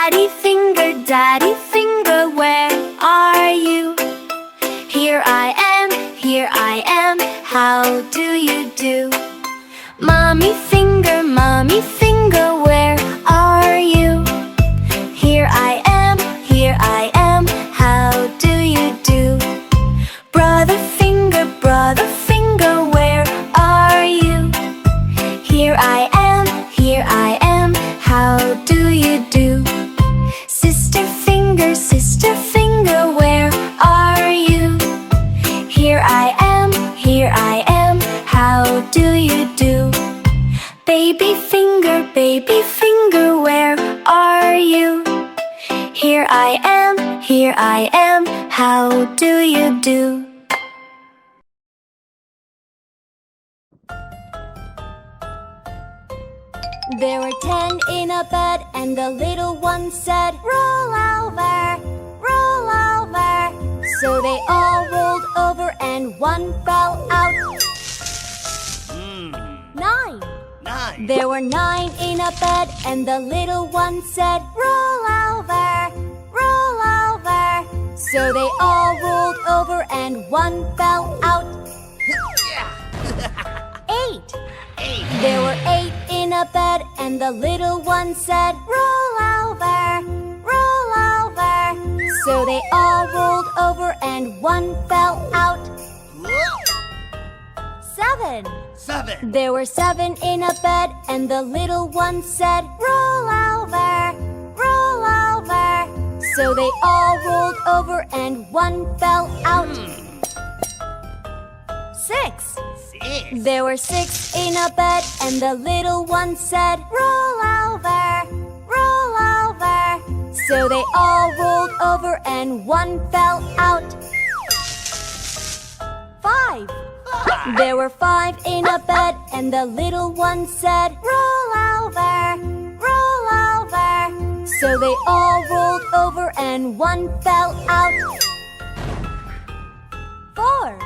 Daddy finger, where are you? Here I am, how do you do? Mommy finger, where are you? Here I am, how do you do? Brother finger, where are you? Here I am, how do you do? Sister finger, where are you? Here I am, how do you do? Baby finger, where are you? Here I am, how do you do? There were 10 in a bed, and the little one said, roll over, roll over. So they all rolled over, and one fell out. 9. There were 9 in a bed, and the little one said, roll over, roll over. So they all rolled over, and one fell out. 8. There were 8 in a bed, and the little one said, roll over, roll over. So they all rolled over, and one fell out. 7. There were 7 in a bed, and the little one said, roll over, roll over. So they all rolled over, and one fell out. 6. There were 6 in a bed, and the little one said, roll over, roll over. So they all rolled over, and one fell out. 5. There were 5 in a bed, and the little one said, roll over, roll over. So they all rolled over, and one fell out. 4.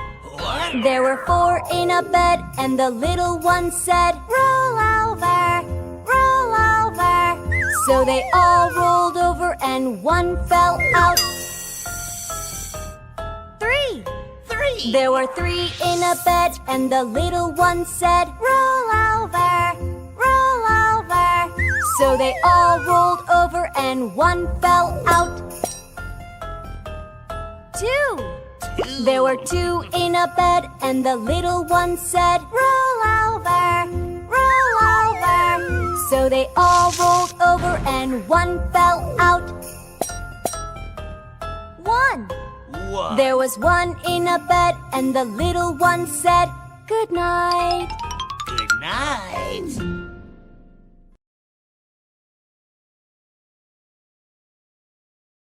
There were 4 in a bed, and the little one said, roll over, roll over. So they all rolled over, and one fell out. 3. There were 3 in a bed, and the little one said, roll over, roll over. So they all rolled over, and one fell out. 2. There were 2 in a bed, and the little one said, roll over, roll over. So they all rolled over, and one fell out. 1. There was 1 in a bed, and the little one said, good night. Good night.